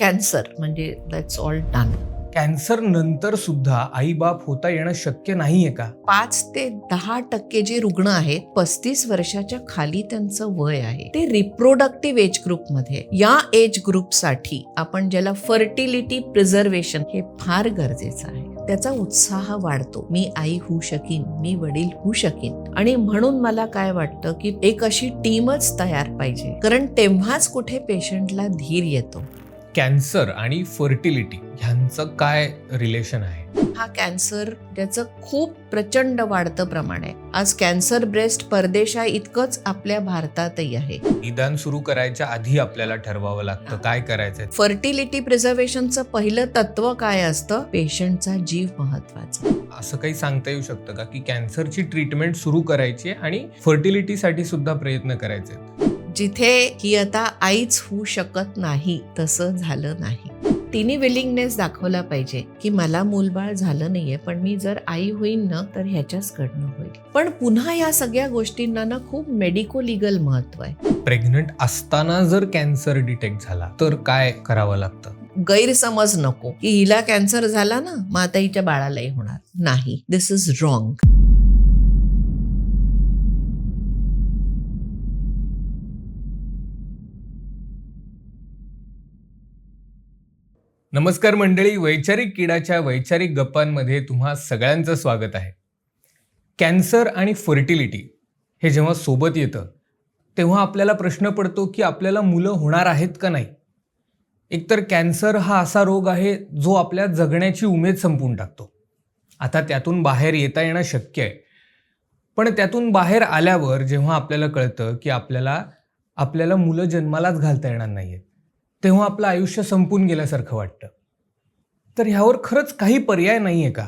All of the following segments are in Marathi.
कॅन्सर म्हणजे दॅट्स ऑल डन. कॅन्सर नंतर सुद्धा आई बाप होता येणं शक्य नाहीये का? 5 ते 10% जे रुग्ण आहेत 35 वर्षाच्या खाली त्यांचं वय आहे, ते रिप्रोडक्टिव्ह एज ग्रुपमध्ये. या एज ग्रुपसाठी आपण ज्याला फर्टिलिटी प्रिझर्वेशन हे फार गरजेचं आहे. त्याचा उत्साह वाढतो. मी आई होऊ शकीन, मी वडील होऊ शकीन. आणि म्हणून मला काय वाटतं की एक अशी टीमच तयार पाहिजे, कारण तेव्हाच कुठे पेशंटला धीर येतो. कॅन्सर आणि फर्टिलिटी ह्यांचं काय रिलेशन आहे? हा कॅन्सर त्याचं खूप प्रचंड वाढतं प्रमाण आहे. आज कॅन्सर ब्रेस्ट परदेशा इतकंच आपल्या भारतातही आहे. निदान सुरू करायच्या आधी आपल्याला ठरवावं लागतं काय करायचंय. फर्टिलिटी प्रिझर्वेशनचं पहिलं तत्व काय असतं? पेशंटचा जीव महत्वाचा. असं काही सांगता येऊ शकतं का की कॅन्सरची ट्रीटमेंट सुरू करायची आणि फर्टिलिटीसाठी सुद्धा प्रयत्न करायचे? जिथे ही आता आईच होऊ शकत नाही तसं झालं नाही. तिने विलिंगनेस दाखवला पाहिजे की मला मूलबाळ झालं नाहीये, पण मी जर आई होईन ना तर ह्याच्याच कडनं होईल. पण पुन्हा या सगळ्या गोष्टींना ना खूप मेडिको लिगल महत्व आहे. प्रेग्नंट असताना जर कॅन्सर डिटेक्ट झाला तर काय करावं लागतं? गैरसमज नको की हिला कॅन्सर झाला ना मग आता हिच्या बाळालाही होणार नाही. दिस इज रॉंग. नमस्कार मंडळी, वैचारिक किडाच्या वैचारिक गप्पांमध्ये तुम्हा सगळ्यांचं स्वागत आहे. कॅन्सर आणि फर्टिलिटी हे जेव्हा सोबत येतं तेव्हा आपल्याला प्रश्न पडतो की आपल्याला मुलं होणार आहेत का नाही. एकतर कॅन्सर हा असा रोग आहे जो आपल्या जगण्याची उमेद संपवून टाकतो. आता त्यातून बाहेर येता येणं शक्य आहे, पण त्यातून बाहेर आल्यावर जेव्हा आपल्याला कळतं की आपल्याला मुलं जन्मालाच घालता येणार नाहीत, तेव्हा आपलं आयुष्य संपून गेल्यासारखं वाटतं. तर ह्यावर खरंच काही पर्याय नाहीये का?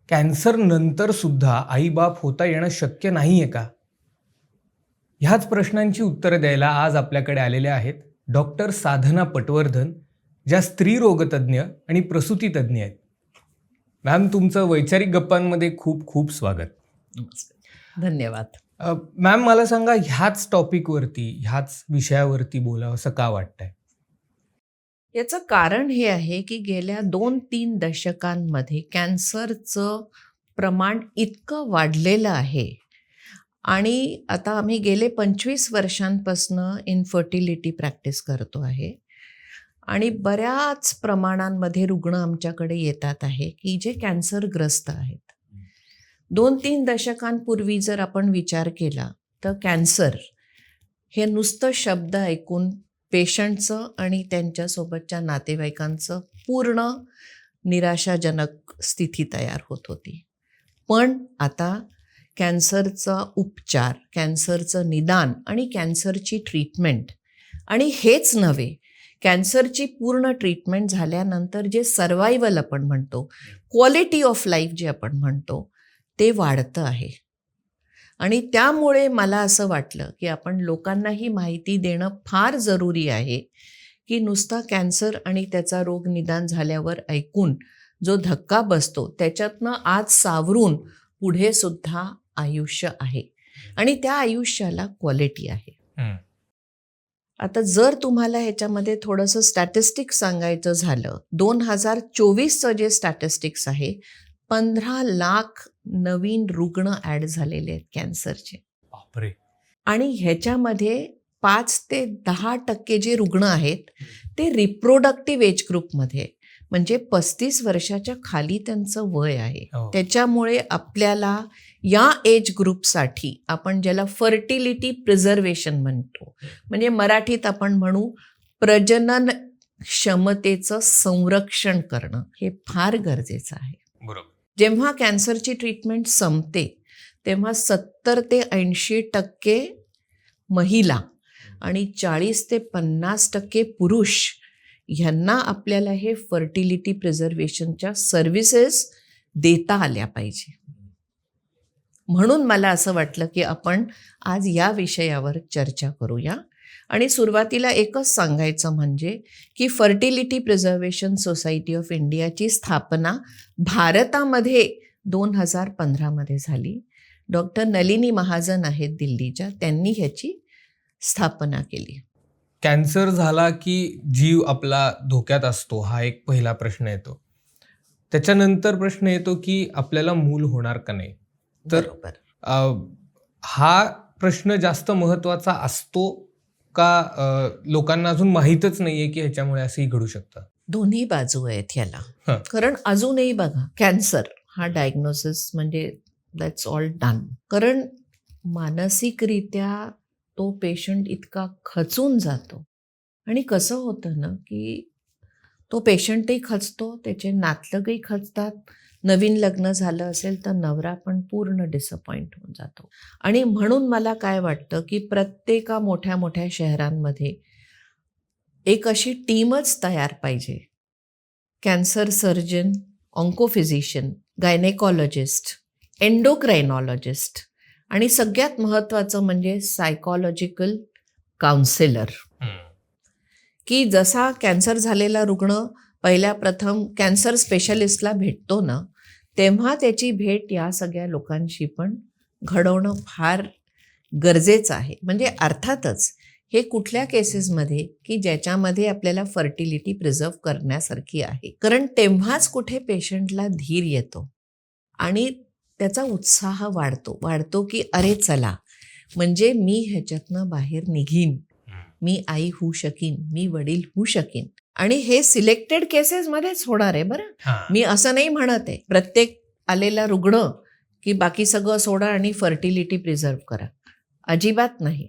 कॅन्सर नंतर सुद्धा आई बाप होता येणं शक्य नाहीये का? ह्याच प्रश्नांची उत्तरं द्यायला आज आपल्याकडे आलेल्या आहेत डॉक्टर साधना पटवर्धन, ज्या स्त्री रोगतज्ञ आणि प्रसूती तज्ज्ञ आहेत. मॅम, तुमचं वैचारिक गप्पांमध्ये खूप खूप स्वागत. धन्यवाद. मॅम, मला सांगा, ह्याच टॉपिकवरती ह्याच विषयावरती बोलावं असं का वाटतंय? याचं कारण हे आहे की गेल्या 2-3 दशकांमध्ये कॅन्सरचं प्रमाण इतकं वाढलेलं आहे आणि आता आम्ही गेले 25 वर्षांपासनं इनफर्टिलिटी प्रॅक्टिस करतो आहे आणि बऱ्याच प्रमाणांमध्ये रुग्ण आमच्याकडे येतात आहे की जे कॅन्सरग्रस्त आहेत. 2-3 दशकांपूर्वी जर आपण विचार केला तर कॅन्सर हे नुसतं शब्द ऐकून पेशंटचं आणि त्यांच्यासोबतच्या नातेवाईकांचं पूर्ण निराशाजनक स्थिती तयार होत होती. पण आता कॅन्सरचा उपचार, कॅन्सरचं निदान आणि कॅन्सरची ट्रीटमेंट, आणि हेच नव्हे, कॅन्सरची पूर्ण ट्रीटमेंट झाल्यानंतर जे सर्वायवल आपण म्हणतो, क्वालिटी ऑफ लाईफ जे आपण म्हणतो, ते वाढतं आहे. आणि त्यामुळे मला असं वाटलं की आपण लोकांनाही माहिती देणं फार जरुरी आहे की नुसता कॅन्सर आणि त्याचा रोग निदान झाल्यावर ऐकून जो धक्का बसतो त्याच्यातनं आज सावरून पुढे सुद्धा आयुष्य आहे आणि त्या आयुष्याला क्वालिटी आहे. आता जर तुम्हाला ह्याच्यामध्ये थोडंसं स्टॅटिस्टिक्स सांगायचं झालं, 2024चं जे स्टॅटिस्टिक्स आहे, 15 लाख नवीन रुग्ण ॲड झालेले आहेत कॅन्सरचे. बापरे. आणि ह्याच्यामध्ये 5 ते 10% जे रुग्ण आहेत ते रिप्रोडक्टिव्ह एज ग्रुपमध्ये, म्हणजे 35 वर्षाच्या खाली त्यांचं वय आहे. त्याच्यामुळे आपल्याला या एज ग्रुपसाठी आपण ज्याला फर्टिलिटी प्रिझर्वेशन म्हणतो, म्हणजे मराठीत आपण म्हणू प्रजनन क्षमतेचं संरक्षण करणं, हे फार गरजेचं आहे. बरोबर. जेव्हा कॅन्सरची ट्रीटमेंट संपते तेव्हा 70 ते 80% महिला आणि 40 ते 50% पुरुष ह्यांना आपल्याला हे फर्टिलिटी प्रिझर्वेशनच्या सर्व्हिसेस देता आल्या पाहिजे. म्हणून मला असं वाटलं की आपण आज या विषयावर चर्चा करूया. आणि सुरुवातीला एकच सांगायचं म्हणजे की फर्टिलिटी प्रिझर्वेशन सोसायटी ऑफ इंडियाची स्थापना भारतामध्ये 2015मध्ये झाली. डॉक्टर नलिनी महाजन आहेत दिल्लीच्या, त्यांनी ह्याची स्थापना केली. कॅन्सर झाला की जीव आपला धोक्यात असतो, हा एक पहिला प्रश्न येतो. त्याच्यानंतर प्रश्न येतो की आपल्याला मूल होणार का नाही. तर बरोबर. अ, हा प्रश्न जास्त महत्वाचा असतो का लोकांना अजून माहीतच नाहीये की ह्याच्यामुळे असंही घडू शकतं? दोन्ही बाजू आहेत ह्याला. हं. कारण अजूनही बघा कॅन्सर हा डायग्नोसिस म्हणजे दॅट्स ऑल डन. कारण मानसिकरित्या तो पेशंट इतका खचून जातो आणि कसं होतं ना की तो पेशंटही खचतो, त्याचे नातलगही खचतात. नवीन लग्न झालं असेल तर नवरा पण पूर्ण डिसअपॉइंट होऊन जातो. आणि म्हणून मला काय वाटतं की प्रत्येका मोठ्या मोठ्या शहरांमध्ये एक अशी टीमच तयार पाहिजे. कॅन्सर सर्जन, ऑन्कोफिजिशियन, गायनेकॉलॉजिस्ट, एंडोक्रायनॉलॉजिस्ट आणि सगळ्यात महत्त्वाचं म्हणजे सायकॉलॉजिकल काउन्सिलर. की जसा कॅन्सर झालेला रुग्ण पहिल्या प्रथम कॅन्सर स्पेशलिस्टला भेटतो ना, तेव्हा त्याची भेट या सगळ्या लोकांशी पण घडवणं फार गरजेचं आहे. म्हणजे अर्थातच हे कुठल्या केसेसमध्ये की ज्याच्यामध्ये आपल्याला फर्टिलिटी प्रिझर्व करण्यासारखी आहे. कारण तेव्हाच कुठे पेशंटला धीर येतो आणि त्याचा उत्साह वाढतो की अरे चला, म्हणजे मी ह्याच्यातनं बाहेर निघीन, मी आई होऊ शकीन, मी वडील होऊ शकीन. आणि हे सिलेक्टेड केसेसमध्येच होणार आहे बरं. मी असं नाही म्हणत आहे प्रत्येक आलेला रुग्ण की बाकी सगळं सोडा आणि फर्टिलिटी प्रिझर्व करा, अजिबात नाही.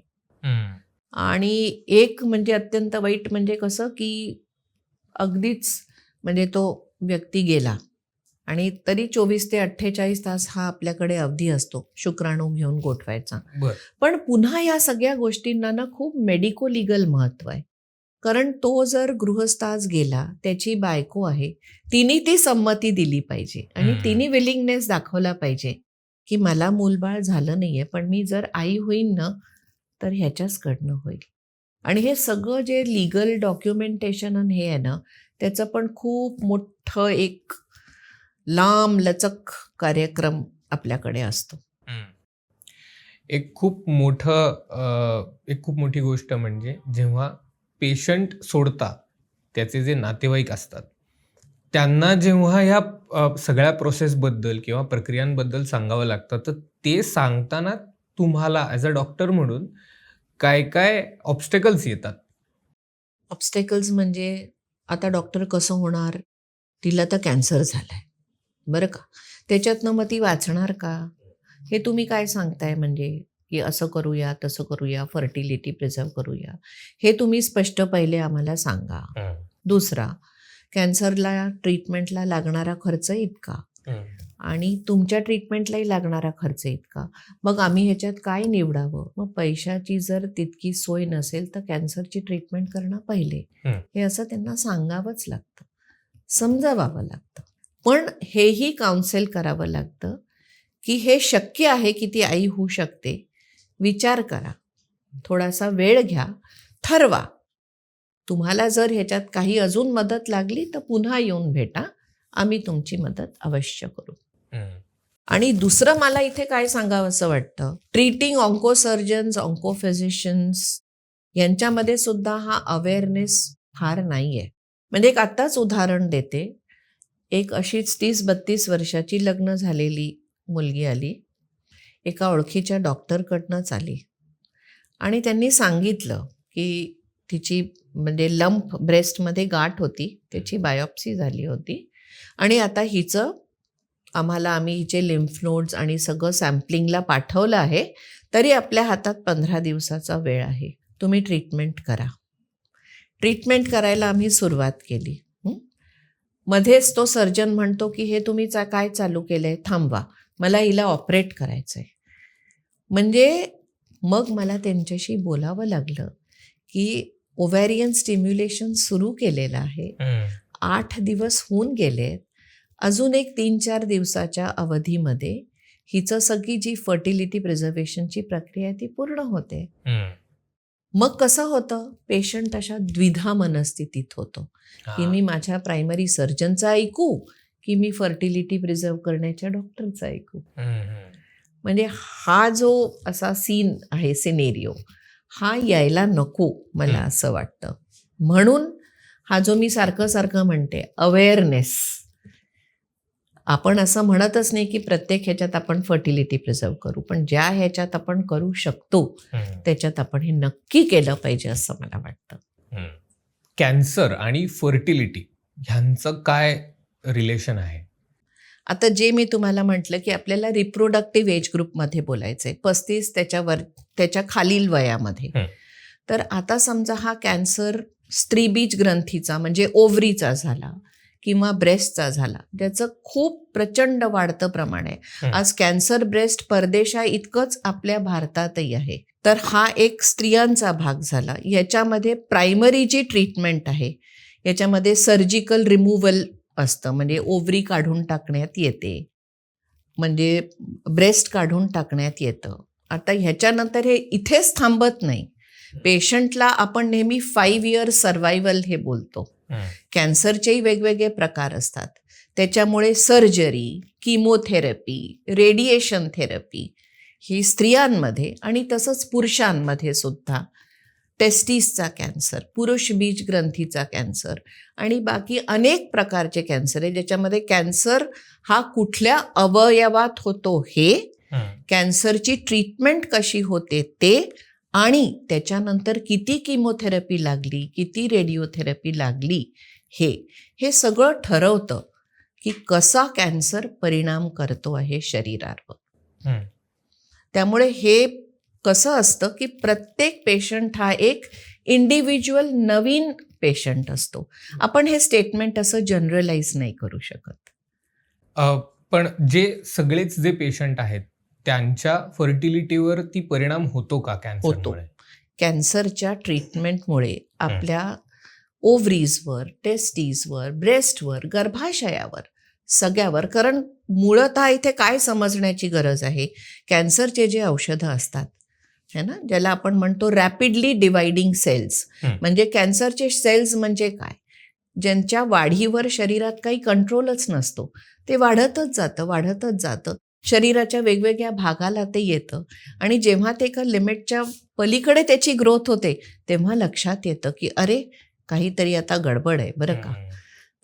आणि एक म्हणजे अत्यंत वाईट म्हणजे कसं की अगदीच म्हणजे तो व्यक्ती गेला आणि तरी 24 ते 48 तास हा आपल्याकडे अवधी असतो शुक्राणू घेऊन गोठवायचा. बरं. पण पुन्हा या सगळ्या गोष्टींना ना खूप मेडिको लिगल महत्त्व आहे. कारण तो जर गृहस्थास गेला, त्याची बायको आहे, तिने ती संमती दिली पाहिजे आणि तिने विलिंगनेस दाखवला पाहिजे की मला मूलबाळ झालं नाहीये, पण मी जर आई होईन ना तर ह्याच्याचकडनं होईल. आणि हे सगळं जे लिगल डॉक्युमेंटेशन आणि हे आहे ना, त्याचं पण खूप मोठं एक लांब लचक कार्यक्रम आपल्याकडे असतो. एक खूप मोठी गोष्ट म्हणजे जेव्हा पेशंट सोडता त्याचे जे नातेवाईक असतात त्यांना जेव्हा ह्या सगळ्या प्रोसेसबद्दल किंवा प्रक्रियांबद्दल सांगावं लागतं, तर ते सांगताना तुम्हाला ॲज अ डॉक्टर म्हणून काय काय ऑब्स्टेकल्स येतात? ऑब्स्टेकल्स म्हणजे आता डॉक्टर कसं होणार? तिला तर कॅन्सर झालाय, बरं का? त्याच्यातनं मग ती वाचणार का? हे तुम्ही काय सांगताय म्हणजे? की असं करूया, तसं करूया, फर्टिलिटी प्रिझर्व्ह करूया. हे तुम्ही स्पष्ट पहिले आम्हाला सांगा. दुसरा, कॅन्सरला ट्रीटमेंटला लागणारा खर्च इतका आणि तुमच्या ट्रीटमेंटलाही लागणारा खर्च इतका. मग आम्ही ह्याच्यात काय निवडावं? मग पैशाची जर तितकी सोय नसेल तर कॅन्सरची ट्रीटमेंट करणं पहिले. हे असं त्यांना सांगावंच लागतं, समजावावं लागतं. पण हेही काउन्सेल करावं लागतं की हे शक्य आहे की ती आई होऊ शकते. विचार करा, थोडासा वेळ घ्या, ठरवा. तुम्हाला जर ह्याच्यात काही अजून मदत लागली तर पुन्हा येऊन भेटा, आम्ही तुमची मदत अवश्य करू. आणि दुसरं मला इथे काय सांगावंसं वाटतं, ट्रीटिंग ऑन्कोसर्जन्स, ऑन्कोफिजिशियन्स यांच्यामध्ये सुद्धा हा अवेअरनेस फार नाही आहे. म्हणजे एक आत्ताच उदाहरण देते. एक अशीच 30-32 वर्षाची लग्न झालेली मुलगी आली, एका ओळखीच्या डॉक्टरकडनंच आली आणि त्यांनी सांगितलं की तिची म्हणजे लंप ब्रेस्टमध्ये गाठ होती, त्याची बायोप्सी झाली होती आणि आता आम्ही हिचे लिम्फ नोड्स आणि सगळं सॅम्पलिंगला पाठवलं आहे, तरी आपल्या हातात 15 दिवसाचा वेळ आहे, तुम्ही ट्रीटमेंट करा. ट्रीटमेंट करायला आम्ही सुरुवात केली. मध्येच तो सर्जन म्हणतो की हे तुम्ही काय चालू केलंय, थांबवा, मला हिला ऑपरेट करायचंय. म्हणजे मग मला त्यांच्याशी बोलावं लागलं की ओव्हॅरियन स्टिम्युलेशन सुरू केलेलं आहे, 8 दिवस होऊन गेलेत, अजून एक 3-4 दिवसाच्या अवधीमध्ये हिचं सगळी जी फर्टिलिटी प्रिझर्वेशनची प्रक्रिया आहे ती पूर्ण होते. मग कसं होतं, पेशंट अशा द्विधा मनस्थितीत होतो की मी माझ्या प्रायमरी सर्जनचं ऐकू की मी फर्टिलिटी प्रिझर्व करण्याच्या डॉक्टरचं ऐकू. म्हणजे हा जो असा सीन आहे, सिनेरिओ, हा यायला नको मला असं वाटतं. म्हणून हा जो मी सारखं म्हणते अवेअरनेस, आपण असं म्हणतच नाही की प्रत्येक ह्याच्यात आपण फर्टिलिटी प्रिझर्व करू, पण ज्या ह्याच्यात आपण करू शकतो त्याच्यात आपण हे नक्की केलं पाहिजे असं मला वाटतं. कॅन्सर आणि फर्टिलिटी ह्यांचं काय रिलेशन आहे? आता जे मी तुम्हाला म्हटलं की आपल्याला रिप्रोडक्टिव्ह एज ग्रुपमध्ये बोलायचं आहे, 35 त्याच्या खालील वयामध्ये. तर आता समजा हा कॅन्सर स्त्रीबीज ग्रंथीचा म्हणजे ओव्हरीचा झाला किंवा ब्रेस्टचा झाला, ज्याचं खूप प्रचंड वाढतं प्रमाण आहे. आज कॅन्सर ब्रेस्ट परदेशा इतकंच आपल्या भारतातही आहे. तर हा एक स्त्रियांचा भाग झाला. याच्यामध्ये प्रायमरी जी ट्रीटमेंट आहे याच्यामध्ये सर्जिकल रिमूव्हल असतं, म्हणजे ओव्हरी काढून टाकण्यात येते, म्हणजे ब्रेस्ट काढून टाकण्यात येतं. आता ह्याच्यानंतर हे इथेच थांबत नाही. पेशंटला आपण नेहमी 5 इयर्स सर्व्हायवल हे बोलतो. कॅन्सरचेही वेगवेगळे प्रकार असतात. त्याच्यामुळे सर्जरी, किमोथेरपी, रेडिएशन थेरपी ही स्त्रियांमध्ये आणि तसंच पुरुषांमध्ये सुद्धा, टेस्टिसचा कॅन्सर, पुरुष बीज ग्रंथीचा कॅन्सर आणि बाकी अनेक प्रकारचे कॅन्सर आहे, ज्याच्यामध्ये कॅन्सर हा कुठल्या अवयवात होतो हे, कॅन्सरची ट्रीटमेंट कशी होते ते, आणि त्याच्यानंतर किती किमोथेरपी लागली, किती रेडिओथेरपी लागली, हे सगळं ठरवतं की कसा कॅन्सर परिणाम करतो आहे शरीरावर. त्यामुळे हे कसं असतं की प्रत्येक पेशंट हा एक इंडिव्हिज्युअल नवीन पेशंट असतो. आपण हे स्टेटमेंट असं जनरलाइज नाही करू शकत. पण सगळेच जे पेशंट आहेत त्यांच्या फर्टिलिटीवर ती परिणाम होतो का कॅन्सरमुळे? कॅन्सरच्या ट्रीटमेंटमुळे आपल्या ओव्हरीजवर, टेस्टीजवर, ब्रेस्टवर, गर्भाशयावर, सगळ्यावर, कारण मूळतः इथे काय समजण्याची गरज आहे, कॅन्सरचे जे औषधं असतात है ना, ज्याला आपण म्हणतो रॅपिडली डिवायडिंग सेल्स, म्हणजे कॅन्सरचे सेल्स म्हणजे काय, ज्यांच्या वाढीवर शरीरात काही कंट्रोलच नसतो, ते वाढतच जातं, शरीराच्या वेगवेगळ्या भागाला ते येतं आणि जेव्हा ते एका लिमिटच्या पलीकडे त्याची ग्रोथ होते तेव्हा लक्षात येतं की अरे काहीतरी आता गडबड आहे बरं का.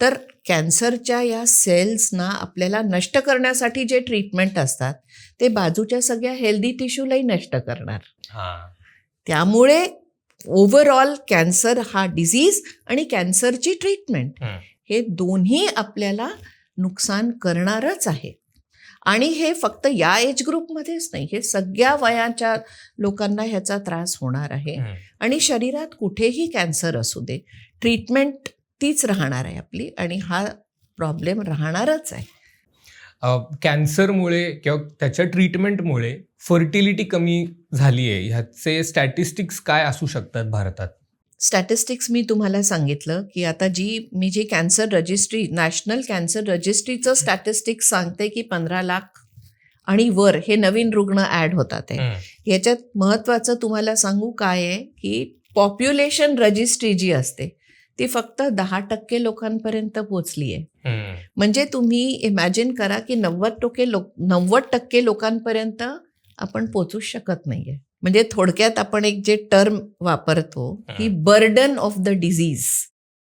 तर कॅन्सरच्या या सेल्सना आपल्याला नष्ट करण्यासाठी जे ट्रीटमेंट असतात ते बाजूच्या सगळ्या हेल्दी टिश्यूलाही नष्ट करणार. त्यामुळे ओव्हरऑल कॅन्सर हा डिझीज आणि कॅन्सरची ट्रीटमेंट हे दोन्ही आपल्याला नुकसान करणारच आहे. आणि हे फक्त या एज ग्रुपमध्येच नाही, हे सगळ्या वयाच्या लोकांना ह्याचा त्रास होणार आहे. आणि शरीरात कुठेही कॅन्सर असू दे, ट्रीटमेंट तीच राहणार आहे आपली आणि हा प्रॉब्लेम राहणारच आहे. कॅन्सरमुळे किंवा त्याच्या ट्रीटमेंटमुळे फर्टिलिटी कमी झाली आहे, ह्याचे स्टॅटिस्टिक्स काय असू शकतात भारतात? स्टॅटिस्टिक्स मी तुम्हाला सांगितलं की आता मी जी कॅन्सर रजिस्ट्री, नॅशनल कॅन्सर रजिस्ट्रीचं स्टॅटिस्टिक्स सांगते की 15 लाख आणि वर हे नवीन रुग्ण ॲड होतात आहे. याच्यात महत्त्वाचं तुम्हाला सांगू काय आहे की पॉप्युलेशन रजिस्ट्री जी असते ती फक्त 10% लोकांपर्यंत पोचली आहे. म्हणजे तुम्ही इमॅजिन करा की 90% लोकांपर्यंत आपण पोचू शकत नाही आहे. म्हणजे थोडक्यात आपण एक जे टर्म वापरतो की बर्डन ऑफ द डिझीज,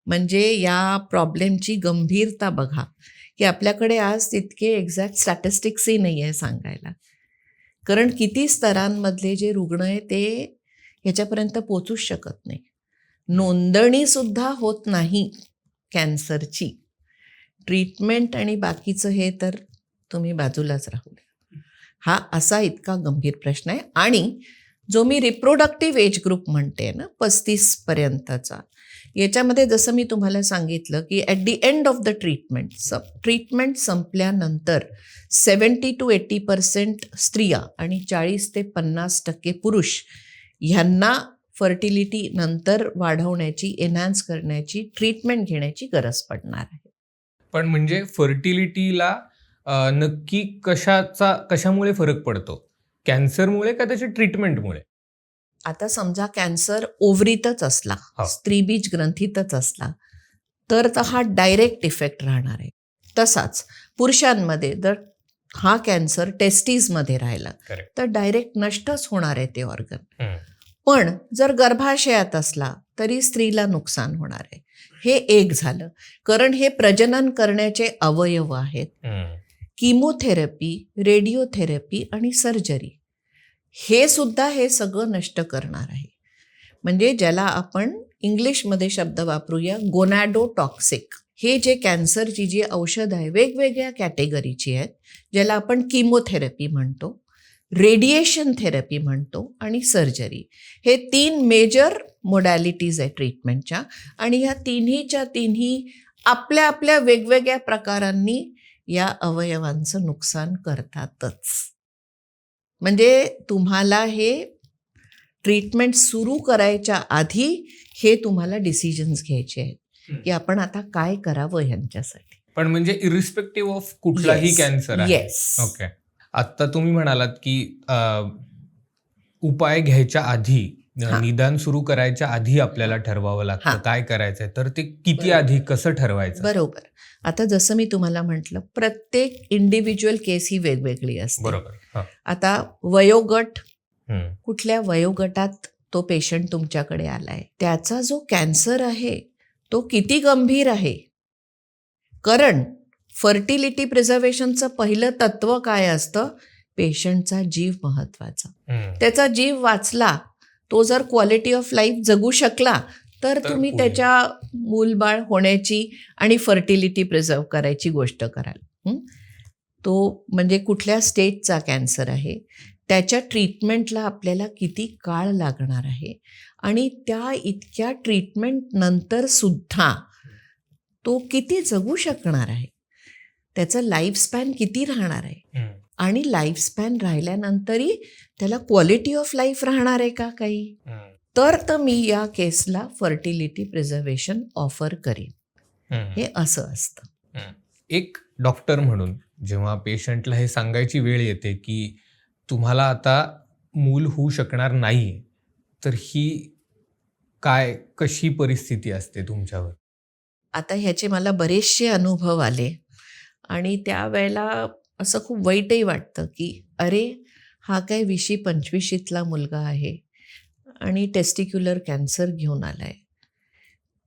म्हणजे या प्रॉब्लेमची गंभीरता बघा की आपल्याकडे आज तितके एक्झॅक्ट स्टॅटिस्टिक्सही नाही आहे सांगायला, कारण किती स्तरांमधले जे रुग्ण आहे ते ह्याच्यापर्यंत पोचूच शकत नाही. नोंदणीसुद्धा होत नाही कॅन्सरची. ट्रीटमेंट आणि बाकीचं हे तर तुम्ही बाजूलाच राहू द्या. हा असा इतका गंभीर प्रश्न आहे. आणि जो मी रिप्रोडक्टिव्ह एज ग्रुप म्हणते ना 35 पर्यंतचा, याच्यामध्ये जसं मी तुम्हाला सांगितलं की at the end of the treatment संपल्यानंतर 70 to 80% स्त्रिया आणि 40 ते 50% पुरुष ह्यांना फर्टिलिटी नंतर वाढवण्याची, एनहान्स करण्याची, ट्रीटमेंट घेण्याची गरज पडणार आहे. पण म्हणजे फर्टिलिटीला नक्की कशामुळे फरक पडतो? कॅन्सरमुळे का त्याच्या ट्रीटमेंटमुळे? आता समजा कॅन्सर ओव्हरीतच असला, स्त्रीबीज ग्रंथीतच असला तर हा डायरेक्ट इफेक्ट राहणार आहे. तसाच पुरुषांमध्ये जर हा कॅन्सर टेस्टीजमध्ये राहिला तर डायरेक्ट नष्टच होणार आहे ते ऑर्गन. पण जर गर्भाशयात असला तरी स्त्रीला नुकसान होणार आहे. हे एक झालं. कारण हे प्रजनन करण्याचे अवयव आहेत. किमोथेरपी, रेडिओथेरपी आणि सर्जरी हे सुद्धा हे सगळं नष्ट करणार आहे. म्हणजे ज्याला आपण इंग्लिशमध्ये शब्द वापरूया गोनॅडोटॉक्सिक. हे जे कॅन्सरची जी औषधं आहे वेगवेगळ्या कॅटेगरीची आहेत, ज्याला आपण किमोथेरपी म्हणतो, रेडिएशन थेरपी म्हणतो आणि सर्जरी. हे 3 मेजर मोडॅलिटीज आहे ट्रीटमेंटच्या आणि ह्या तिन्ही आपल्या आपल्या वेगवेगळ्या प्रकारांनी या अवयवांचं नुकसान करतातच. म्हणजे तुम्हाला हे ट्रीटमेंट सुरू करायच्या आधी हे तुम्हाला डिसिजन्स घ्यायचे आहेत की आपण आता काय करावं ह्यांच्यासाठी. पण म्हणजे इरिस्पेक्टिव्ह ऑफ कुठलाही कॅन्सर आहे. येस. ओके. आता तुम्ही म्हणालात की उपाय घ्यायच्या आधी, निदान सुरू करायच्या आधी आपल्याला ठरवावं लागतं काय करायचंय. तर ते किती आधी कसं ठरवायचं? बरोबर. आता जसं मी तुम्हाला म्हटलं, प्रत्येक इंडिव्हिज्युअल केस ही वेगवेगळी असते. बरोबर. आता वयोगट, कुठल्या वयोगटात तो पेशंट तुमच्याकडे आलाय, त्याचा जो कॅन्सर आहे तो किती गंभीर आहे. कारण फर्टिलिटी प्रिझर्वेशनचं पहिलं तत्व काय असतं, पेशंटचा जीव महत्वाचा. त्याचा जीव वाचला, तो जर क्वालिटी ऑफ लाईफ जगू शकला तर तुम्ही त्याच्या मूलबाळ होण्याची आणि फर्टिलिटी प्रिझर्व करायची गोष्ट कराल. तो म्हणजे कुठल्या स्टेजचा कॅन्सर आहे, त्याच्या ट्रीटमेंटला आपल्याला किती काळ लागणार आहे आणि त्या इतक्या ट्रीटमेंट नंतर सुद्धा तो किती जगू शकणार आहे, त्याचं लाईफस्पॅन किती राहणार आहे आणि लाईफस्पॅन राहिल्यानंतरही त्याला क्वालिटी ऑफ लाईफ राहणार आहे का काही. तर मी या केसला फर्टिलिटी प्रिझर्वेशन ऑफर करीन. हे असं असतं. एक डॉक्टर म्हणून जेव्हा पेशंटला हे सांगायची वेळ येते की तुम्हाला आता मूल होऊ शकणार नाही, तर ही कशी परिस्थिती असते तुमच्यावर? आता ह्याचे मला बरेचसे अनुभव आले आणि त्यावेळेला असं खूप वाईटही वाटतं की अरे हा काय 20-25 मुलगा आहे आणि टेस्टिक्युलर कॅन्सर घेऊन आलाय,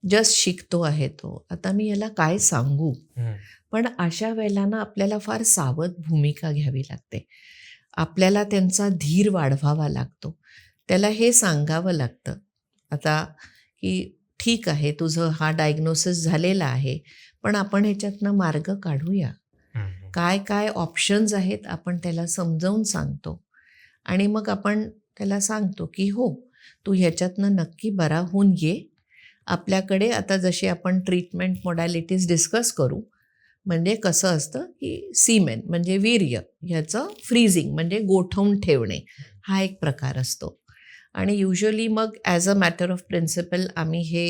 जस्ट शिकतो आहे तो, आता मी याला काय सांगू. पण अशा वेळेला ना आपल्याला फार सावध भूमिका घ्यावी लागते. आपल्याला त्यांचा धीर वाढवावा लागतो. त्याला हे सांगावं लागतं आता की ठीक आहे तुझं हा डायग्नोसिस झालेला आहे, पण आपण ह्याच्यातनं मार्ग काढूया. काय काय ऑप्शन्स आहेत आपण त्याला समजावून सांगतो आणि मग आपण त्याला सांगतो की हो तू ह्याच्यातनं नक्की बरा होऊन ये. आपल्याकडे आता जशी आपण ट्रीटमेंट मोडॅलिटीज डिस्कस करू, म्हणजे कसं असतं की सीमेन म्हणजे वीर्य ह्याचं फ्रीजिंग म्हणजे गोठवून ठेवणे हा एक प्रकार असतो आणि युजली मग as a matter of principle आम्ही हे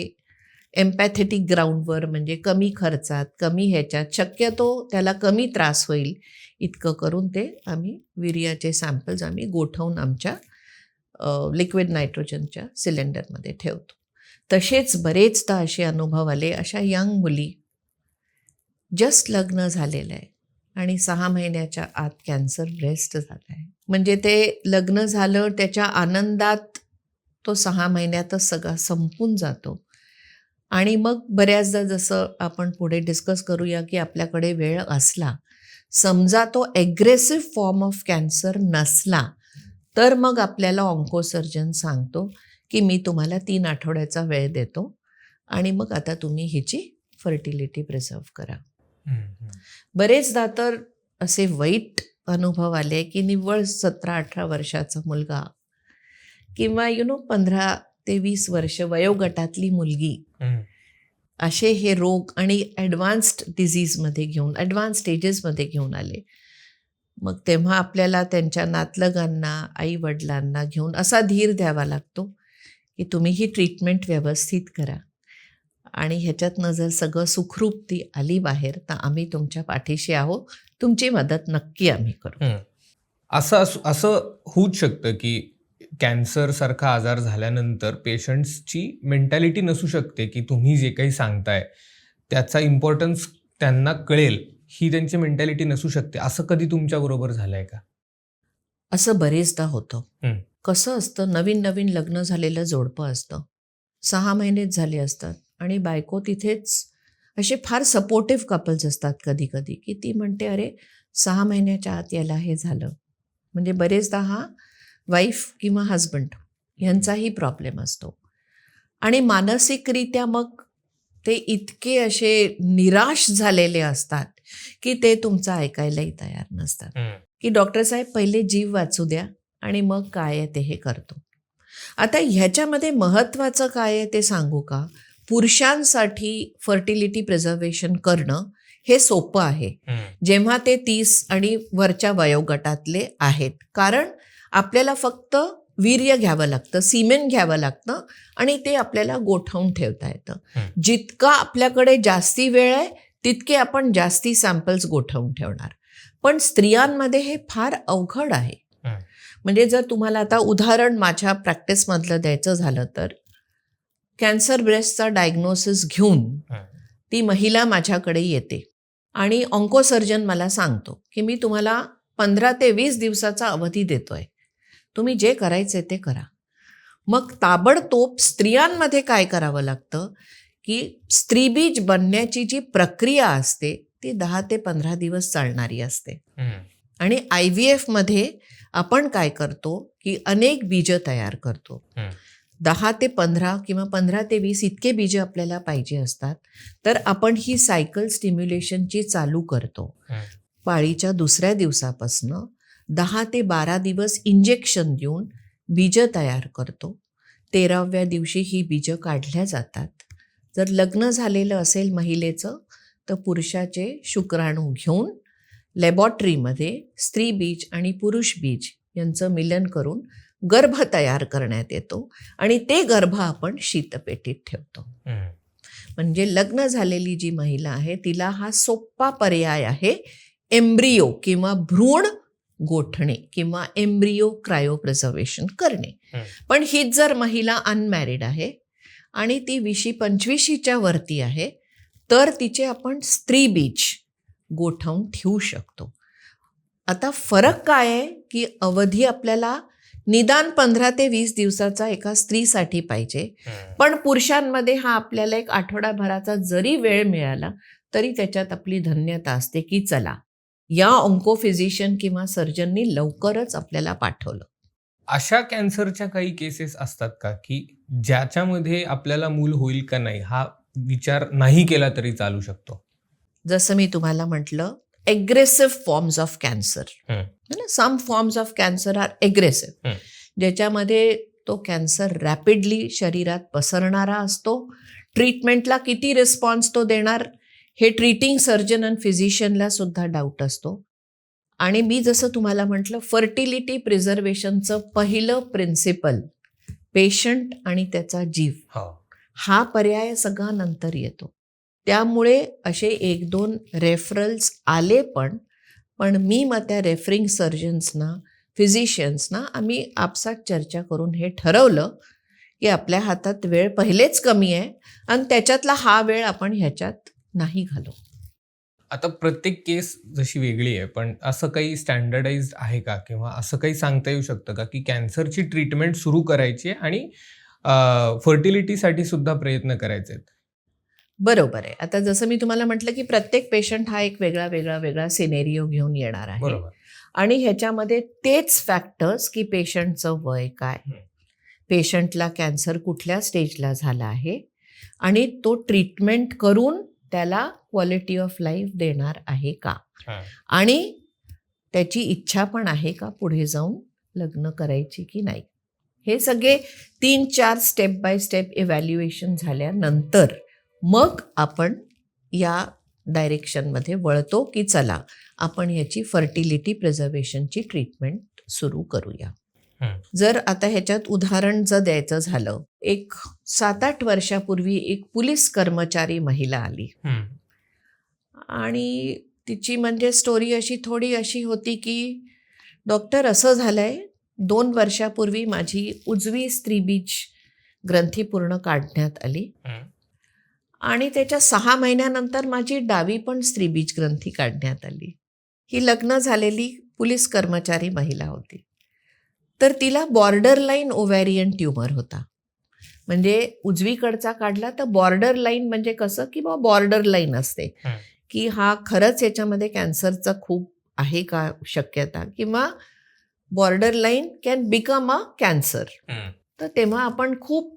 एम्पॅथेटिक ग्राउंडवर म्हणजे कमी खर्चात कमी ह्याच्यात शक्यतो त्याला कमी त्रास होईल इतकं करून ते आम्ही वीर्याचे सॅम्पल्स आम्ही गोठवून आमच्या लिक्विड नायट्रोजनच्या सिलेंडरमध्ये ठेवतो. तसेच बरेचदा असे अनुभव आले, अशा यंग मुली जस्ट लग्न झालेलं आहे आणि 6 महिन्याच्या आत कॅन्सर ब्रेस्ट झाला आहे. म्हणजे ते लग्न झालं त्याच्या आनंदात तो 6 महिन्यातच सगळा संपून जातो आणि मग बऱ्याचदा जसं आपण पुढे डिस्कस करूया की आपल्याकडे वेळ असला, समजा तो ॲग्रेसिव्ह फॉर्म ऑफ कॅन्सर नसला, तर मग आपल्याला ऑन्कोसर्जन सांगतो की मी तुम्हाला 3 आठवड्याचा वेळ देतो आणि मग आता तुम्ही हिची फर्टिलिटी प्रिझर्व करा. बरेचदा तर असे वाईट अनुभव आले की निव्वळ 17-18 वर्षाचा मुलगा किंवा 15 ते 20 वर्ष वयोगटातली मुलगी असे हे रोग आणि ॲडव्हान्स्ड डिझीजमध्ये घेऊन ॲडव्हान्स स्टेजेसमध्ये घेऊन आले. मग तेव्हा आपल्याला त्यांच्या नातलगांना आईवडिलांना घेऊन असा धीर द्यावा लागतो की तुम्ही ही ट्रीटमेंट व्यवस्थित करा आणि ह्याच्यातनं जर सगळं सुखरूपती आली बाहेर तर आम्ही तुमच्या पाठीशी आहोत, तुमची मदत नक्की आम्ही करू. असं होऊच शकतं की कॅन्सरसारखा आजार झाल्यानंतर पेशंट्सची मेंटॅलिटी नसू शकते की तुम्ही जे काही सांगताय त्याचा इम्पॉर्टन्स त्यांना कळेल, ही त्यांची मेंटॅलिटी नसू शकते. असं कधी तुमच्याबरोबर झालंय का? असं बरेचदा होतं. कसं असतं, नवीन नवीन लग्न झालेलं जोडपं असतं, 6 महिनेच झाले असतात आणि बायको तिथेच, असे फार सपोर्टिव्ह कपल्स असतात कधी कधी, की ती म्हणते अरे 6 महिन्याच्या आत याला हे झालं. म्हणजे बरेचदा हा वाईफ किंवा हजबंड यांचाही प्रॉब्लेम असतो. आणि मानसिकरित्या मग ते इतके असे निराश झालेले असतात की ते तुमचं ऐकायलाही तयार नसतात, की डॉक्टर साहेब पहिले जीव वाचू द्या आणि मग काय आहे ते हे करतो. आता ह्याच्यामध्ये महत्त्वाचं काय आहे ते सांगू का? पुरुषांसाठी फर्टिलिटी प्रिझर्वेशन करणं हे सोपं आहे जेव्हा ते 30 आणि वरच्या वयोगटातले आहेत. कारण आपल्याला फक्त वीर्य घ्यावं लागतं, सिमेन घ्यावं लागतं आणि ते आपल्याला गोठवून ठेवता येतं. जितका आपल्याकडे जास्ती वेळ आहे तितके आपण जास्ती सॅम्पल्स गोठवून ठेवणार. पण स्त्रियांमध्ये हे फार अवघड आहे. म्हणजे जर तुम्हाला आता उदाहरण माझ्या प्रॅक्टिसमधलं द्यायचं झालं तर, कॅन्सर ब्रेस्टचा डायग्नोसिस घेऊन ती महिला माझ्याकडे येते आणि ऑन्कोसर्जन मला सांगतो की मी तुम्हाला 15 ते 20 दिवसाचा अवधी देतोय, तुम्ही जे करायचे ते करा. मग ताबडतोब स्त्रियांमध्ये काय करावं लागतं की स्त्रीबीज बनण्याची जी प्रक्रिया असते ती 10 ते 15 दिवस चालणारी असते. आणि IVF मध्ये आपण काय करतो की अनेक बीज तयार करतो. 10 ते 15 किंवा 15 ते 20 इतके बीज आपल्याला पाहिजे असतात. तर आपण ही सायकल स्टिम्युलेशनची चालू करतो. पाळीच्या दुसऱ्या दिवसापासनं 10 ते 12 दिवस इंजेक्शन देऊन बीज तयार करतो. 13व्या दिवशी ही बीज काढल्या जातात. जर लग्न झालेलं असेल महिलेचं तर पुरुषाचे शुक्राणू घेऊन लॅबॉरेटरीमध्ये स्त्री बीज आणि पुरुष बीज यांचं मिलन करून गर्भ तयार करण्यात येतो आणि ते गर्भ आपण शीतपेटीत ठेवतो. म्हणजे लग्न झालेली जी महिला आहे तिला हा सोपा पर्याय आहे एम्ब्रियो किंवा भ्रूण गोठणे किंवा एम्ब्रियो क्रायोप्रिझर्वेशन करणे. पण हीच जर महिला अनमॅरिड आहे आणि ती 20-25च्या वरती आहे तर तिचे आपण स्त्री बीज गोठवून ठेवू शकतो. आता फरक काय आहे की अवधी आपल्याला निदान 15 ते 20 दिवसाचा एका स्त्रीसाठी पाहिजे, पण पुरुषांमध्ये हा आपल्याला एक आठवडाभराचा जरी वेळ मिळाला तरी त्याच्यात आपली धन्यता असते की चला या ऑन्कोफिजिशियन किंवा सर्जननी लवकरच आपल्याला पाठवलं. अशा कॅन्सरच्या काही केसेस असतात का की ज्याच्यामध्ये आपल्याला मूल होईल का नाही हा विचार नाही केला तरी चालू शकतो? जसं मी तुम्हाला म्हटलं, aggressive forms of cancer, some forms of cancer are aggressive, ज्याच्यामध्ये तो कॅन्सर रॅपिडली शरीरात पसरणारा असतो. ट्रीटमेंटला किती रिस्पॉन्स तो देणार हे ट्रीटिंग सर्जन आणि फिजिशियनला सुद्धा डाऊट असतो. आणि मी जसं तुम्हाला म्हटलं, फर्टिलिटी प्रिझर्वेशनचं पहिलं प्रिन्सिपल पेशंट आणि त्याचा जीव, हा पर्याय सगळा नंतर येतो. त्यामुळे असे 1-2 रेफरल्स आले पण मी मग त्या रेफरिंग सर्जन्सना, फिजिशियन्सना आम्ही आपसात चर्चा करून हे ठरवलं की आपल्या हातात वेळ पहिलेच कमी आहे आणि त्याच्यातला हा वेळ आपण ह्याच्यात नाही घालू. आता प्रत्येक केस जशी वेगळी आहे, पण असं काही स्टँडर्डाइज्ड आहे का किंवा असं काही सांगता येऊ शकतं का की कॅन्सरची ट्रीटमेंट सुरू करायची आहे आणि फर्टिलिटीसाठी सुद्धा प्रयत्न करायचे आहेत? बरोबर आहे. आता जसं मी तुम्हाला म्हटलं की प्रत्येक पेशंट हा एक वेगळा सिनेरिओ घेऊन येणार आहे. बरोबर. आणि ह्याच्यामध्ये तेच फॅक्टर्स की पेशंटचं वय काय, पेशंटला कॅन्सर कुठल्या स्टेजला झाला आहे आणि तो ट्रीटमेंट करून त्याला क्वालिटी ऑफ लाईफ देणार आहे का, आणि त्याची इच्छा पण आहे का पुढे जाऊन लग्न करायची की नाही. हे सगळे 3-4 स्टेप बाय स्टेप इव्हॅल्युएशन झाल्यानंतर मग आपण या डायरेक्शनमध्ये वळतो की चला आपण याची फर्टिलिटी प्रिझर्वेशनची ट्रीटमेंट सुरू करूया. जर आता ह्याच्यात उदाहरण जर द्यायचं झालं, एक 7-8 वर्षापूर्वी एक पोलीस कर्मचारी महिला आली आणि तिची म्हणजे स्टोरी अशी थोडी अशी होती की डॉक्टर असं झालंय, 2 वर्षापूर्वी माझी उजवी स्त्रीबीज ग्रंथी पूर्ण काढण्यात आली आणि त्याच्या 6 महिन्यानंतर माझी डावी पण स्त्रीबीज ग्रंथी काढण्यात आली. ही लग्न झालेली पोलीस कर्मचारी महिला होती. तर तिला बॉर्डर लाईन ओव्हॅरियन ट्युमर होता. म्हणजे उजवीकडचा काढला तर बॉर्डर लाईन म्हणजे कसं की बा बॉर्डर लाईन असते की हा खरंच याच्यामध्ये कॅन्सरचा खूप आहे का शक्यता, किंवा border line can become a cancer. तर तेव्हा आपण खूप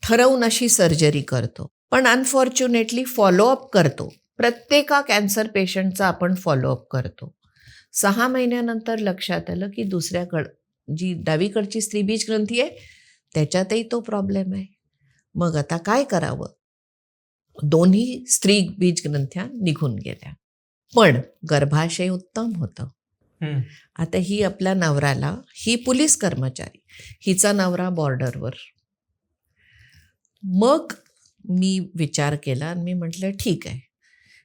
ठरवून अशी सर्जरी करतो, पण अनफॉर्च्युनेटली फॉलोअप करतो. प्रत्येका कॅन्सर पेशंटचा आपण फॉलोअप करतो. 6 महिन्यानंतर लक्षात आलं की जी डावीकडची स्त्रीबीज ग्रंथी आहे त्याच्यातही तो प्रॉब्लेम आहे. मग आता काय करावं? दोन्ही स्त्री बीज ग्रंथ्या निघून गेल्या, पण गर्भाशय उत्तम होतं. आता ही आपल्या नवऱ्याला, ही पोलीस कर्मचारी, हिचा नवरा बॉर्डरवर. मग मी विचार केला आणि मी म्हटलं ठीक आहे,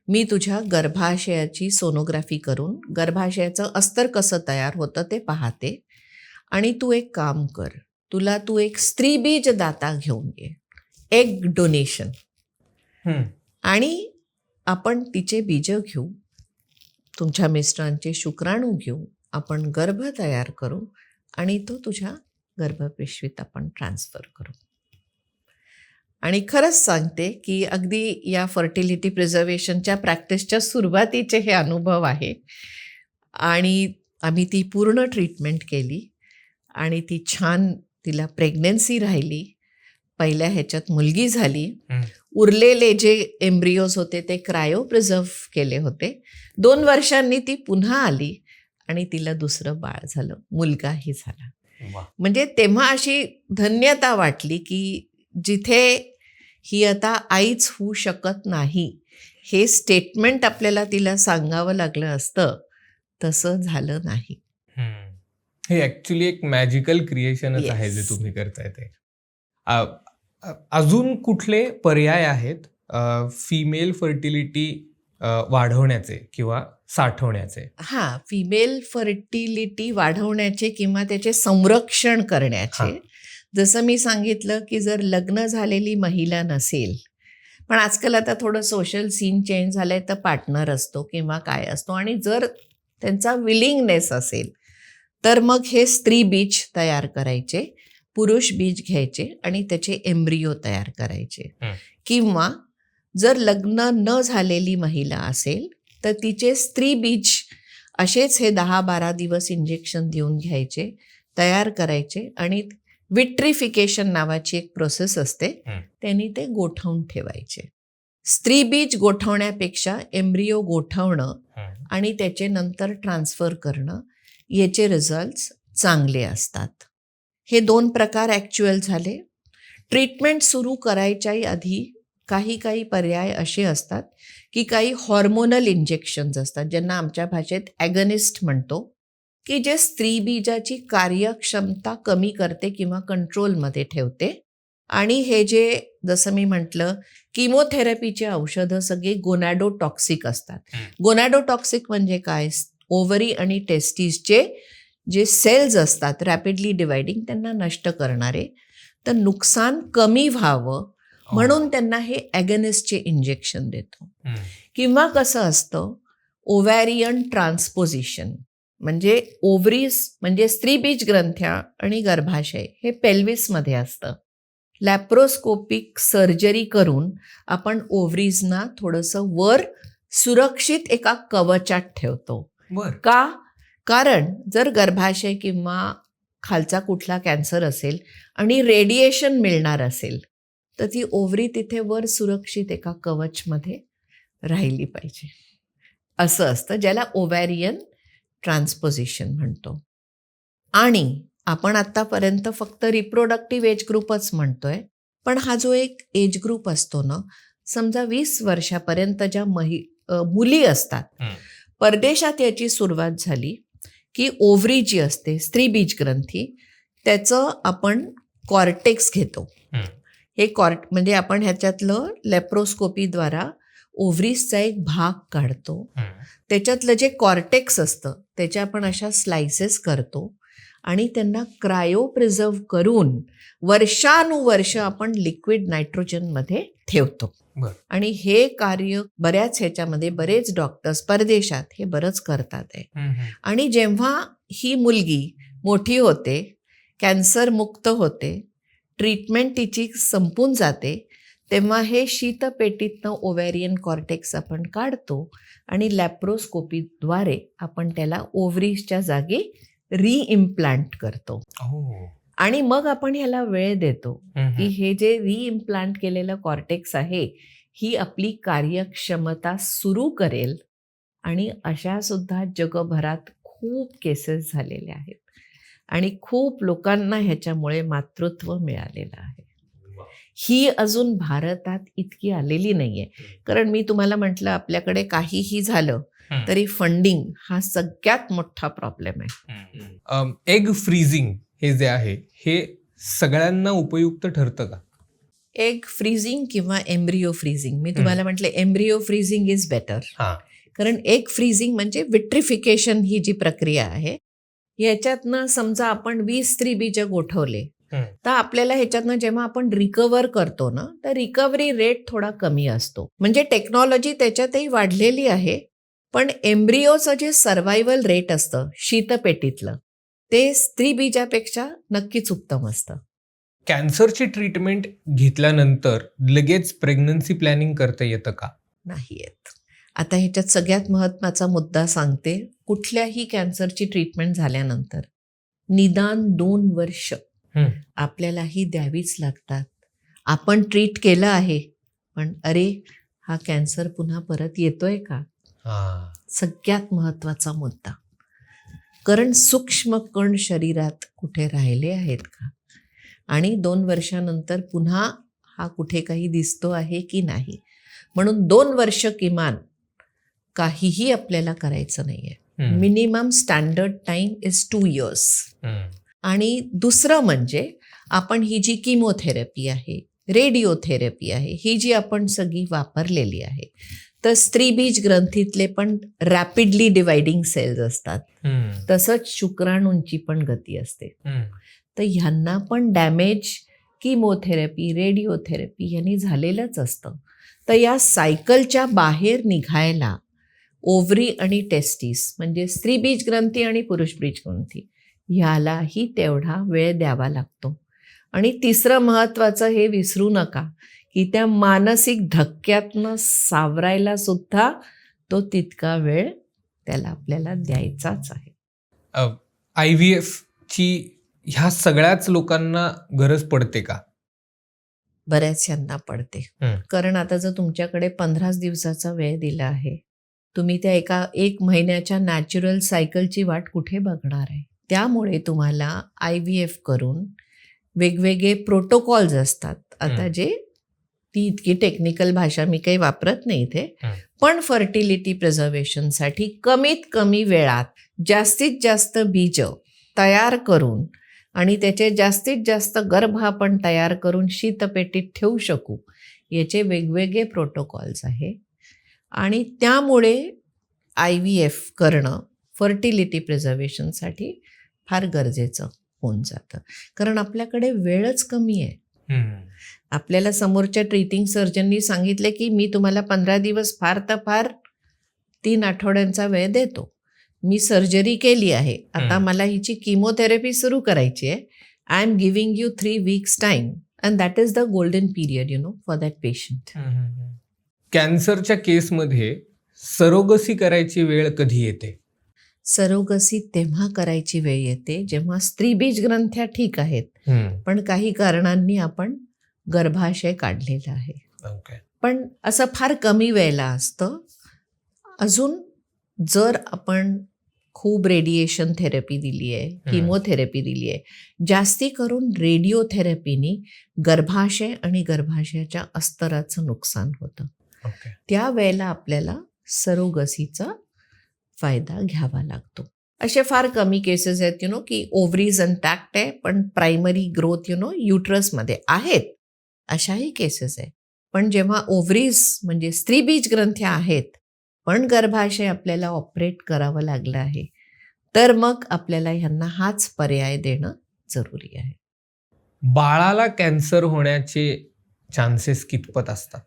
मी तुझ्या गर्भाशयाची सोनोग्राफी करून गर्भाशयाचं अस्तर कसं तयार होतं ते पाहते, आणि तू एक काम कर, तू एक स्त्रीबीज दाता घेऊन ये, एग डोनेशन, आणि आपण तिचे बीज घेऊ, तुमच्या मिस्टरांचे शुक्राणू घेऊ, आपण गर्भ तयार करू आणि तो तुझ्या गर्भपिशवीत आपण ट्रान्सफर करू. आणि खरंच सांगते की अगदी या फर्टिलिटी प्रिझर्वेशनच्या प्रॅक्टिसच्या सुरुवातीचे हे अनुभव आहे. आणि आम्ही ती पूर्ण ट्रीटमेंट केली आणि ती छान, तिला प्रेग्नन्सी राहिली, पहिल्या ह्याच्यात मुलगी झाली. उरलेले जे एम्ब्रियोज होते ते क्रायो प्रिझर्व केले होते. 2 वर्षांनी ती पुन्हा आली आणि तिला दुसरं बाळ झालं, मुलगाही झाला. म्हणजे तेव्हा अशी धन्यता वाटली की जिथे ही आता आईच होऊ शकत नाही हे स्टेटमेंट आपल्याला तिला सांगावं लागलं असतं, तसं झालं नाही. हे ॲक्च्युली एक मॅजिकल क्रिएशनच आहे जे तुम्ही करताय ते. अजून कुठले पर्याय आहेत फिमेल फर्टिलिटी वाढवण्याचे किंवा साठवण्याचे? हां, फिमेल फर्टिलिटी वाढवण्याचे किंवा त्याचे संरक्षण करण्याचे. जसं मी सांगितलं की जर लग्न झालेली महिला नसेल, पण आजकाल आता थोडं सोशल सीन चेंज झालंय, तर पार्टनर असतो किंवा काय असतो, आणि जर त्यांचा विलिंगनेस असेल तर मग हे स्त्री बीज तयार करायचे, पुरुष बीज घ्यायचे आणि त्याचे एम्ब्रियो तयार करायचे. किंवा जर लग्न न झालेली महिला असेल तर तिचे स्त्री बीज असेच हे 10-12 दिवस इंजेक्शन देऊन घ्यायचे, तयार करायचे, आणि विट्रिफिकेशन नावाची एक प्रोसेस असते, त्यांनी ते गोठवून ठेवायचे. स्त्री बीज गोठवण्यापेक्षा एम्ब्रियो गोठवणं आणि त्याचे नंतर ट्रान्सफर करणं याचे रिझल्ट्स चांगले असतात. हे 2 प्रकार ॲक्च्युअल झाले. ट्रीटमेंट सुरू करायच्याही आधी काही पर्याय असे असतात की काही हॉर्मोनल इंजेक्शन्स असतात, ज्यांना आमच्या भाषेत ॲगनिस्ट म्हणतो, की जे स्त्रीबीजाची कार्यक्षमता कमी करते किंवा कंट्रोलमध्ये ठेवते. आणि हे जे जसं मी म्हटलं, किमोथेरपीचे औषधं सगळे गोनॅडोटॉक्सिक असतात. गोनॅडोटॉक्सिक म्हणजे काय? ओव्हरी आणि टेस्टिसचे जे सेल्स असतात रॅपिडली डिवायडिंग, त्यांना नष्ट करणारे. तर नुकसान कमी व्हावं म्हणून त्यांना हे ॲगनिस्टचे इंजेक्शन देतो. किंवा कसं असतं, ओव्हॅरियन ट्रान्सपोजिशन, म्हणजे ओव्हरीज म्हणजे स्त्रीबीज ग्रंथ्या आणि गर्भाशय हे पेल्विसमध्ये असतं. लॅप्रोस्कोपिक सर्जरी करून आपण ओव्हरीजना थोडंसं वर सुरक्षित एका कवचात ठेवतो. का? कारण जर गर्भाशय किंवा खालचा कुठला कॅन्सर असेल आणि रेडिएशन मिळणार असेल तर ती ओव्हरी तिथे वर सुरक्षित एका कवचमध्ये राहिली पाहिजे. असं असतं, ज्याला ओव्हॅरियन ट्रान्सपोजिशन म्हणतो. आणि आपण आत्तापर्यंत फक्त रिप्रोडक्टिव्ह एज ग्रुपच म्हणतोय, पण हा जो एक एज ग्रुप असतो ना, समजा 20 वर्षापर्यंत ज्या मुली असतात, परदेशात याची सुरुवात झाली की ओव्हरी जी असते स्त्रीबीज ग्रंथी, त्याचं आपण कॉर्टेक्स घेतो. हे म्हणजे आपण ह्याच्यातलं लेप्रोस्कोपीद्वारा ओव्हरीजचा एक भाग काढतो. त्याच्यातलं जे कॉर्टेक्स असतं त्याच्या आपण अशा स्लायसेस करतो आणि त्यांना क्रायो प्रिझर्व करून वर्षानुवर्ष आपण लिक्विड नायट्रोजनमध्ये ठेवतो. आणि हे कार्य बऱ्याच ह्याच्यामध्ये बरेच डॉक्टर्स परदेशात हे बरंच करतात आहे. आणि जेव्हा ही मुलगी मोठी होते, कॅन्सरमुक्त होते, ट्रीटमेंट तिची संपून जाते, तेव्हा हे शीतपेटीतनं ओव्हॅरियन कॉर्टेक्स आपण काढतो आणि लॅप्रोस्कोपीद्वारे आपण त्याला ओव्हरीजच्या जागी रिइम्प्लांट करतो. आणि मग आपण ह्याला वेळ देतो की हे जे रिइम्प्लांट केलेलं कॉर्टेक्स आहे ही आपली कार्यक्षमता सुरू करेल. आणि अशा सुद्धा जगभरात खूप केसेस झालेल्या आहेत आणि खूप लोकांना ह्याच्यामुळे मातृत्व मिळालेलं आहे. ही अजून भारतात इतकी आलेली नाहीये, कारण मी तुम्हाला म्हटलं आपल्याकडे काहीही झालं तरी फंडिंग हा सगळ्यात मोठा प्रॉब्लेम आहे. एग फ्रीजिंग हे जे आहे हे सगळ्यांना उपयुक्त ठरतं का? एग फ्रीजिंग किंवा एम्ब्रिओ फ्रीजिंग, मी तुम्हाला म्हटलं एम्ब्रिओ फ्रीजिंग इज बेटर, कारण एग फ्रीजिंग म्हणजे विट्रिफिकेशन ही जी प्रक्रिया आहे ह्याच्यातनं समजा आपण 20 स्त्रीबीज गोठवले तर आपल्याला ह्याच्यातनं जेव्हा आपण रिकवर करतो ना तर रिकव्हरी रेट थोडा कमी असतो. म्हणजे टेक्नॉलॉजी त्याच्यातही वाढलेली आहे, पण एम्ब्रिओचं जे सर्व्हायवल रेट असतं शीतपेटीतलं ते स्त्रीबीजापेक्षा नक्कीच उत्तम असतं. कॅन्सरची ट्रीटमेंट घेतल्यानंतर लगेच प्रेग्नन्सी प्लॅनिंग करता येतं का? नाही येत. आता ह्याच्यात सगळ्यात महत्त्वाचा मुद्दा सांगते, कुठल्याही कॅन्सरची ट्रीटमेंट झाल्यानंतर निदान 2 वर्ष आपल्याला ही द्यावीच लागतात. आपण ट्रीट केलं आहे, पण अरे हा कॅन्सर पुन्हा परत येतोय का? सगळ्यात महत्त्वाचा मुद्दा. कारण सूक्ष्म कण शरीरात कुठे राहिले आहेत का, आणि 2 वर्षानंतर पुन्हा हा कुठे काही दिसतो आहे की नाही. म्हणून 2 वर्ष किमान काहीही आपल्याला करायचं नाहीये. Minimum standard time is 2 years. आणि दुसरं म्हणजे आपण ही जी किमोथेरपी आहे, रेडिओथेरपी आहे, ही जी आपण सगळी वापरलेली आहे, तर स्त्रीबीज ग्रंथीतले पण रॅपिडली डिवायडिंग सेल्स असतात, तसंच शुक्राणूंची पण गती असते. तर ह्यांना पण डॅमेज किमोथेरपी रेडिओथेरपी यांनी झालेलंच असतं. तर या सायकलच्या बाहेर निघायला ओव्हरी आणि टेस्टिस म्हणजे स्त्रीबीज ग्रंथी आणि पुरुषबीज ग्रंथी ह्यालाही तेवढा वेळ द्यावा लागतो. आणि तिसरं महत्त्वाचं हे विसरू नका की त्या मानसिक धक्क्यातनं सावरायला सुद्धा तो तितका वेळ त्याला आपल्याला द्यायचाच आहे. IVF ची ह्या सगळ्याच लोकांना गरज पडते का? बऱ्याचशांना पडते. कारण आता जर तुमच्याकडे 15 दिवसाचा वेळ दिला आहे, तुम्ही त्या 1 महिन्याच्या नॅचरल सायकलची वाट कुठे बघणार आहे? त्यामुळे तुम्हाला IVF करून वेगवेगळे प्रोटोकॉल्स असतात. आता जे ती इतकी टेक्निकल भाषा मी काही वापरत नाही इथे, पण फर्टिलिटी प्रिझर्वेशनसाठी कमीत कमी वेळात जास्तीत जास्त बीज तयार करून आणि त्याचे जास्तीत जास्त गर्भ आपण तयार करून शीतपेटीत ठेवू शकू याचे वेगवेगळे प्रोटोकॉल्स आहे. आणि त्यामुळे IVF करणं फर्टिलिटी प्रिझर्वेशनसाठी फार गरजेचं होऊन जातं, कारण आपल्याकडे वेळच कमी आहे. आपल्याला समोरच्या ट्रीटिंग सर्जननी सांगितले की मी तुम्हाला 15 दिवस फार तर फार 3 आठवड्यांचा वेळ देतो, मी सर्जरी केली आहे, आता मला हिची किमोथेरपी सुरू करायची आहे, I am giving you 3 weeks time and that is the golden period for that patient. कॅन्सरच्या केसमध्ये सरोगसी करायची वेळ कधी येते? सरोगसी तेव्हा करायची वेळ येते जेव्हा स्त्रीबीज ग्रंथ्या ठीक आहेत, पण काही कारणांनी आपण गर्भाशय काढलेला आहे. पण असं फार कमी वेळेला असतं. अजून जर आपण खूप रेडिएशन थेरपी दिली आहे, किमोथेरपी दिली आहे, जास्ती करून रेडिओथेरपीनी गर्भाशय आणि गर्भाशयाच्या अस्तराचं नुकसान होतं. त्या वेळेला आपल्याला सरोगसीचा फायदा घ्यावा लागतो. असे फार कमी केसेस आहेत की ओव्हरीज इंटॅक्ट आहे पण प्रायमरी ग्रोथ युट्रसमध्ये आहेत, अशाही केसेस आहे. पण जेव्हा ओव्हरीज म्हणजे स्त्रीबीज ग्रंथ्या आहेत पण गर्भाशय आपल्याला ऑपरेट करावं लागलं आहे, तर मग आपल्याला ह्यांना हाच पर्याय देणं जरुरी आहे. बाळाला कॅन्सर होण्याचे चान्सेस कितपत असतात?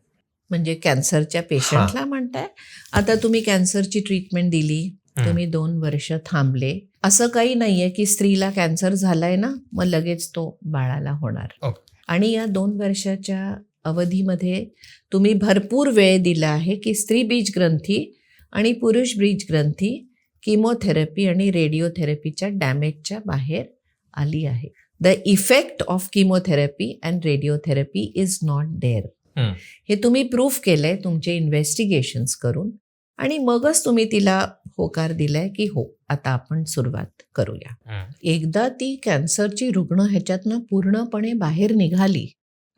म्हणजे कॅन्सरच्या पेशंटला म्हणताय? आता तुम्ही कॅन्सरची ट्रीटमेंट दिली, तुम्ही 2 वर्ष थांबले. असं काही नाहीये की स्त्रीला कॅन्सर झालाय ना मग लगेच तो बाळाला होणार. ओके. आणि या 2 वर्षाच्या अवधीमध्ये तुम्ही भरपूर वेळ दिला आहे की स्त्री बीज ग्रंथी आणि पुरुष बीज ग्रंथी किमोथेरपी आणि रेडिओथेरपीच्या डॅमेजच्या बाहेर आली आहे. The effect of chemotherapy and radiotherapy is not there. हे तुम्ही प्रूफ केलंय तुमचे इन्व्हेस्टिगेशन्स करून आणि मगच तुम्ही तिला होकार दिलाय की हो आता आपण सुरुवात करूया. एकदा ती कॅन्सरची रुग्ण ह्याच्यातनं पूर्णपणे बाहेर निघाली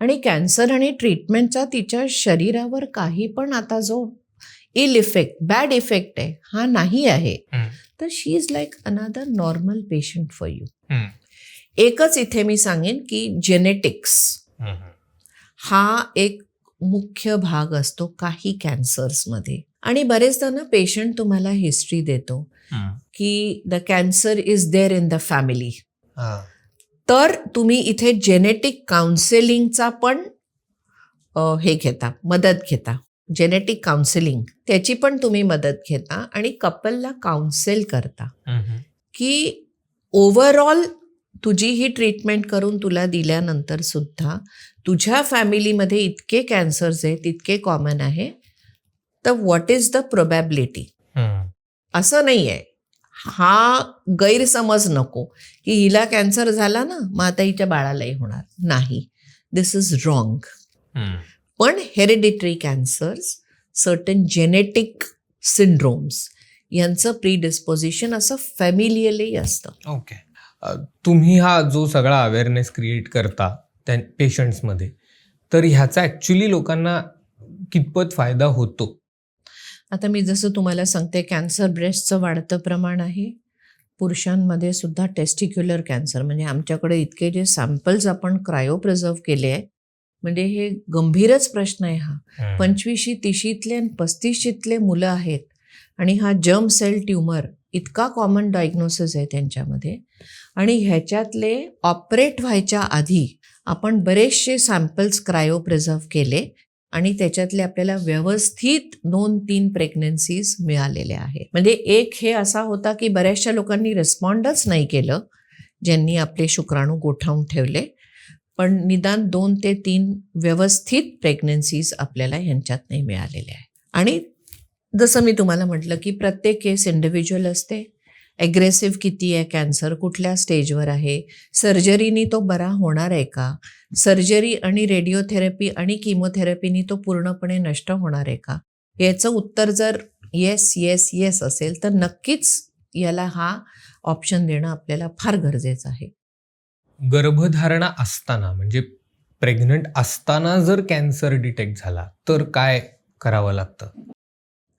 आणि कॅन्सर आणि ट्रीटमेंटचा तिच्या शरीरावर काही पण आता जो इल इफेक्ट बॅड इफेक्ट आहे हा नाही आहे, तर she is like another normal patient for you. एकच इथे मी सांगेन की जेनेटिक्स हा एक मुख्य भाग असतो काही कॅन्सर्समध्ये. आणि बरेचदा ना पेशंट तुम्हाला हिस्ट्री देतो की the cancer is there in the family. तर तुम्ही इथे जेनेटिक काउन्सिलिंगचा पण हे घेता, मदत घेता. जेनेटिक काउन्सिलिंग त्याची पण तुम्ही मदत घेता आणि कपलला काउन्सिल करता की ओव्हरऑल तुझी ही ट्रीटमेंट करून तुला दिल्यानंतर सुद्धा तुझ्या फॅमिलीमध्ये इतके कॅन्सर्स आहेत, इतके कॉमन आहे, तर व्हॉट इज द प्रोबॅबिलिटी. असं नाही आहे, हा गैरसमज नको की हिला कॅन्सर झाला ना मग आता हिच्या बाळालाही होणार नाही. दिस इज रॉंग. पण hereditary cancers, certain genetic syndromes यांचं प्रीडिस्पोजिशन असं फॅमिलियली असतं. ओके. तुम्ही हा जो सगळा अवेअरनेस क्रिएट करता त्या पेशंट्समध्ये, तर ह्याचा ॲक्च्युली लोकांना कितपत फायदा होतो? आता मी जसं तुम्हाला सांगते कॅन्सर ब्रेस्टचं वाढतं प्रमाण आहे. पुरुषांमध्ये सुद्धा टेस्टिक्युलर कॅन्सर म्हणजे आमच्याकडे इतके जे सॅम्पल्स आपण क्रायो प्रिझर्व केले आहे म्हणजे हे गंभीरच प्रश्न आहे हा. 25शी 30शीतले आणि 35शीतले मुलं आहेत आणि हा जर्म सेल ट्यूमर इतका कॉमन डायग्नोसिस आहे त्यांच्यामध्ये. आणि ह्याच्यातले ऑपरेट व्हायच्या आधी आपण बरेचसे सॅम्पल्स क्रायो प्रिझर्व केले आणि त्याच्यातले आपल्याला व्यवस्थित 2-3 प्रेग्नन्सीज मिळालेल्या आहेत. म्हणजे एक हे असा होता की बऱ्याचशा लोकांनी रिस्पॉन्डच नाही केलं ज्यांनी आपले शुक्राणू गोठवून ठेवले, पण निदान 2 ते 3 व्यवस्थित प्रेग्नन्सीज आपल्याला ह्यांच्यात नाही मिळालेल्या आहे. आणि जसं मी तुम्हाला म्हटलं की प्रत्येक केस इंडिव्हिज्युअल असते. ॲग्रेसिव्ह किती आहे कॅन्सर, कुठल्या स्टेजवर आहे, सर्जरीनी तो बरा होणार आहे का, सर्जरी आणि रेडिओथेरपी आणि किमोथेरपीनी तो पूर्णपणे नष्ट होणार आहे का, याचं उत्तर जर येस येस येस असेल तर नक्कीच याला हा ऑप्शन देणं आपल्याला फार गरजेचं आहे. गर्भधारणा असताना म्हणजे प्रेग्नंट असताना जर कॅन्सर डिटेक्ट झाला तर काय करावं लागतं?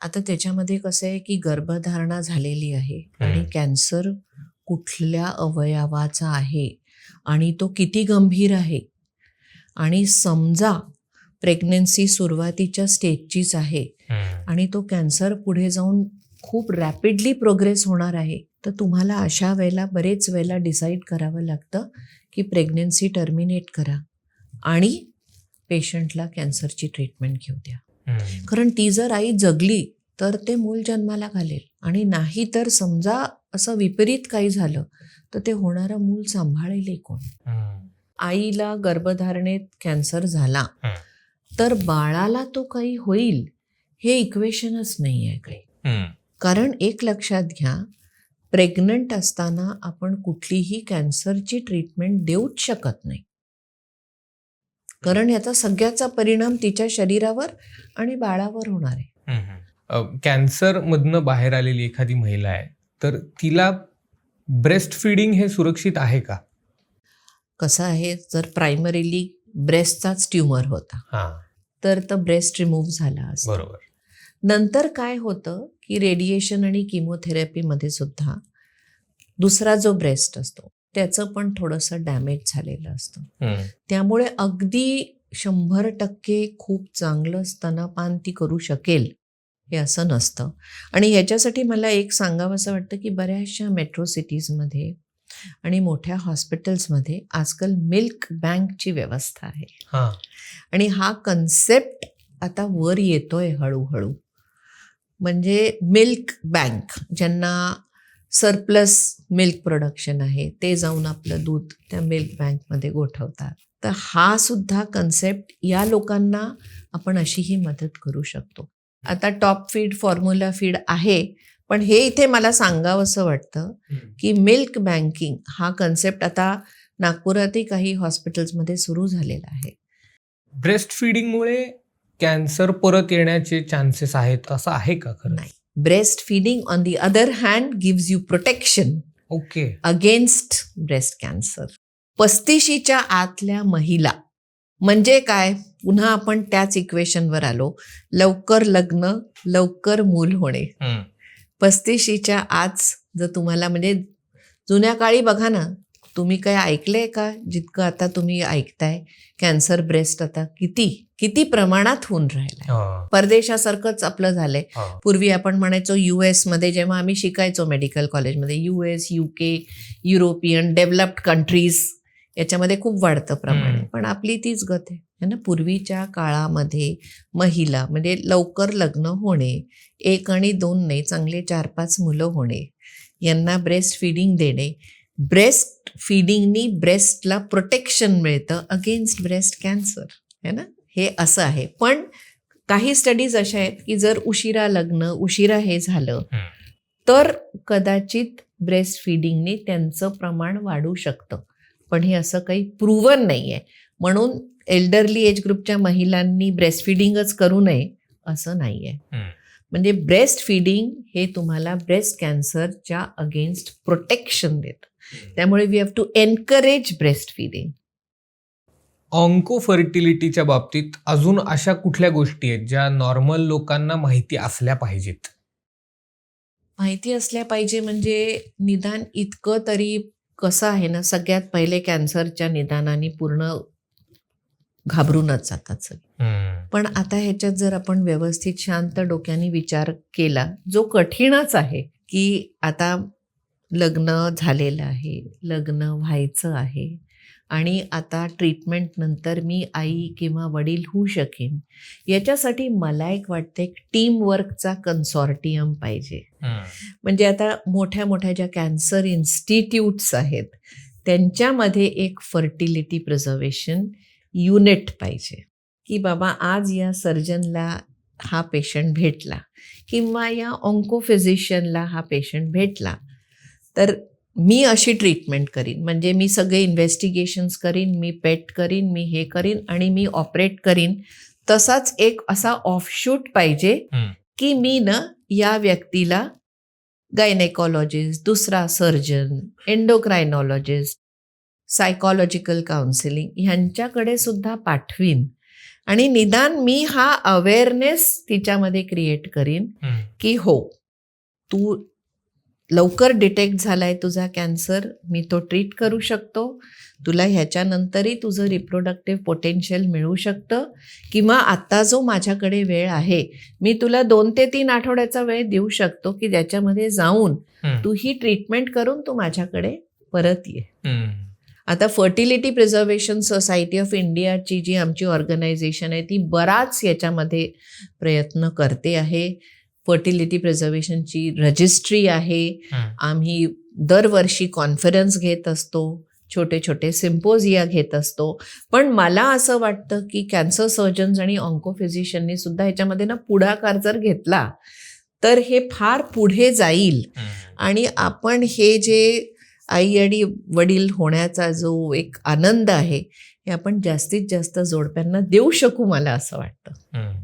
आता त्याच्यामध्ये कसं आहे की गर्भधारणा झालेली आहे आणि कॅन्सर कुठल्या अवयवाचा आहे आणि तो किती गंभीर आहे आणि समजा प्रेग्नन्सी सुरुवातीच्या स्टेजचीच आहे आणि तो कॅन्सर पुढे जाऊन खूप रॅपिडली प्रोग्रेस होणार आहे, तर तुम्हाला अशा वेळेला बरेच वेळेला डिसाईड करावं लागतं की प्रेग्नन्सी टर्मिनेट करा आणि पेशंटला कॅन्सरची ट्रीटमेंट घेऊ द्या. कारण ती जर आई जगली तर ते मूल जन्माला घालेल आणि नाही तर समजा असं विपरीत काही झालं तर ते होणारं मूल सांभाळेल कोण. आईला गर्भधारणेत कॅन्सर झाला तर बाळाला तो काही होईल हे इक्वेशनच नाही आहे काही. कारण एक लक्षात घ्या, प्रेग्नंट असताना आपण कुठलीही कॅन्सरची ट्रीटमेंट देऊच शकत नाही कारण याचा सगळ्याचा परिणाम तिच्या शरीरावर आणि बाळावर होणार आहे. कॅन्सरमधनं बाहेर आलेली एखादी महिला आहे तर तिला ब्रेस्ट फिडिंग हे सुरक्षित आहे का? कसं आहे, जर प्रायमरीली ब्रेस्टचाच ट्यूमर होता तर ब्रेस्ट रिमूव्ह झाला असता. बरोबर. नंतर काय होतं की रेडिएशन आणि किमोथेरपीमध्ये सुद्धा दुसरा जो ब्रेस्ट असतो त्याचं पण थोडंसं डॅमेज झालेलं असतं. त्यामुळे अगदी 100% खूप चांगलं स्तनपान ती करू शकेल हे असं नसतं. आणि ह्याच्यासाठी मला एक सांगावं असं वाटतं की बऱ्याचशा मेट्रो सिटीजमध्ये आणि मोठ्या हॉस्पिटल्समध्ये आजकाल मिल्क बँकची व्यवस्था आहे आणि हा कन्सेप्ट आता वर येतोय हळूहळू. म्हणजे मिल्क बँक, ज्यांना सरप्लस मिल्क प्रोडक्शन आहे ते जाऊन आपलं दूध त्या मिल्क बँकमध्ये गोठवतात. तर हा सुद्धा कन्सेप्ट या लोकांना आपण अशीही मदत करू शकतो. आता टॉप फीड, फॉर्म्युला फीड आहे, पण हे इथे मला सांगावंसं वाटतं की मिल्क बँकिंग हा कन्सेप्ट आता नागपुरातही काही हॉस्पिटल्समध्ये सुरू झालेला आहे. ब्रेस्ट फिडिंगमुळे कॅन्सर परत येण्याचे चान्सेस आहेत असं आहे का खरं? नाही. Breast feeding on the other hand gives you protection okay. Against breast cancer. 35च्या आतल्या महिला म्हणजे काय, पुन्हा आपण त्याच इक्वेशनवर आलो, लवकर लग्न, लवकर मूल होणे. 35च्या आत जर तुम्हाला, म्हणजे जुन्या काळी बघा ना, तुम्ही काय ऐकलंय का जितकं आता तुम्ही ऐकताय, कॅन्सर ब्रेस्ट आता किती प्रमाणात होऊन राहिलाय. परदेशासारखंच आपलं झालंय. पूर्वी आपण म्हणायचो US मध्ये, जेव्हा आम्ही शिकायचो मेडिकल कॉलेजमध्ये, US, UK, European developed countries याच्यामध्ये खूप वाढतं प्रमाण, पण आपली तीच गत आहे ना. पूर्वीच्या काळामध्ये महिला म्हणजे लवकर लग्न होणे, 1 आणि 2 नाही, चांगले 4-5 मुलं होणे, यांना ब्रेस्ट फिडिंग देणे. ब्रेस्ट फिडिंगनी ब्रेस्टला प्रोटेक्शन मिळतं अगेन्स्ट ब्रेस्ट कॅन्सर, है ना. हे असं आहे. पण काही स्टडीज अशा आहेत की जर उशिरा लग्न, उशिरा हे झालं तर कदाचित ब्रेस्ट फिडिंगने त्यांचं प्रमाण वाढू शकतं, पण हे असं काही प्रूव्हन नाही आहे. म्हणून एल्डरली एज ग्रुपच्या महिलांनी ब्रेस्ट फिडिंगच करू नये असं नाही आहे. म्हणजे ब्रेस्ट फिडिंग हे तुम्हाला ब्रेस्ट कॅन्सरच्या अगेन्स्ट प्रोटेक्शन देतं. त्यामुळे we have to encourage breast feeding. ऑन्को फर्टिलिटीच्या बाबतीत अजून अशा कुठल्या गोष्टी आहेत ज्या नॉर्मल लोकांना माहिती असल्या पाहिजेत? माहिती असल्या पाहिजे म्हणजे निदान इतकं तरी, कसं आहे ना, सगळ्यात पहिले कॅन्सरच्या निदानाने पूर्ण घाबरूनच जातात सगळे. पण आता ह्याच्यात जर आपण व्यवस्थित शांत डोक्याने विचार केला, जो कठीणच आहे, की आता लग्न झालेलं आहे, लग्न व्हायचं आहे आणि आता ट्रीटमेंट नंतर मी आई किंवा वडील होऊ शकेन, याच्यासाठी मला एक वाटतं एक टीमवर्कचा कन्सॉर्टियम पाहिजे. म्हणजे आता मोठ्या मोठ्या ज्या कॅन्सर इन्स्टिट्यूट्स आहेत त्यांच्यामध्ये एक फर्टिलिटी प्रिझर्वेशन युनिट पाहिजे, की बाबा आज या सर्जनला हा पेशंट भेटला किंवा या ऑन्कोफिजिशियनला हा पेशंट भेटला तर मी अशी ट्रीटमेंट करीन, म्हणजे मी सगळे इन्व्हेस्टिगेशन्स करीन, मी पेट करीन, मी हे करीन आणि मी ऑपरेट करीन. तसाच एक असा ऑफशूट पाहिजे की मी ना या व्यक्तीला गायनेकॉलॉजिस्ट, दुसरा सर्जन, एंडोक्रायनॉलॉजिस्ट, सायकॉलॉजिकल काउन्सिलिंग ह्यांच्याकडे सुद्धा पाठवीन आणि निदान मी हा अवेअरनेस तिच्यामध्ये क्रिएट करीन की हो, तू लवकर डिटेक्ट झालाय तुझा कॅन्सर, मी तो ट्रीट करू शकतो, तुला ह्याच्यानंतरही तुझं रिप्रोडक्टिव्ह पोटेन्शियल मिळू शकतं, किंवा आत्ता जो माझ्याकडे वेळ आहे मी तुला 2 ते 3 आठवड्याचा वेळ देऊ शकतो की ज्याच्यामध्ये जाऊन तू ही ट्रीटमेंट करून तू माझ्याकडे परत ये. आता फर्टिलिटी प्रिझर्वेशन सोसायटी ऑफ इंडियाची जी आमची ऑर्गनायझेशन आहे ती बराच याच्यामध्ये प्रयत्न करते आहे. फर्टिलिटी प्रिझर्वेशनची रजिस्ट्री आहे, आम्ही दरवर्षी कॉन्फरन्स घेत असतो, छोटे छोटे सिम्पोजिया घेत असतो. पण मला असं वाटतं की कॅन्सर सर्जन्स आणि ऑन्कोफिजिशियननी सुद्धा ह्याच्यामध्ये ना पुढाकार जर घेतला तर हे फार पुढे जाईल आणि आपण हे जे आई आणि वडील होण्याचा जो एक आनंद आहे हे आपण जास्तीत जास्त जोडप्यांना देऊ शकू, मला असं वाटतं.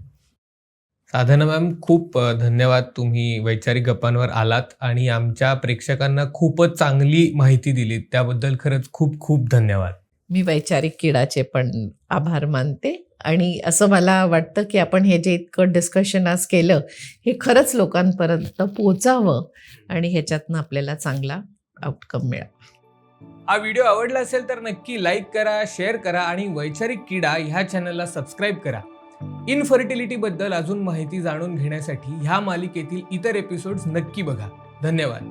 साधना मॅम, खूप धन्यवाद. तुम्ही वैचारिक गप्पांवर आलात आणि आमच्या प्रेक्षकांना खूपच चांगली माहिती दिलीत, त्याबद्दल खरंच खूप खूप धन्यवाद. मी वैचारिक किडाचे पण आभार मानते आणि असं मला वाटतं की आपण हे जे इतकं डिस्कशन आज केलं हे खरंच लोकांपर्यंत पोहोचावं आणि ह्याच्यातनं आपल्याला चांगला आउटकम मिळावा. हा व्हिडिओ आवडला असेल तर नक्की लाईक करा, शेअर करा आणि वैचारिक किडा ह्या चॅनलला सबस्क्राईब करा. इनफर्टिलिटी बद्दल अजून माहिती जाणून घेण्यासाठी ह्या मालिकेतील इतर एपिसोड्स नक्की बघा. धन्यवाद.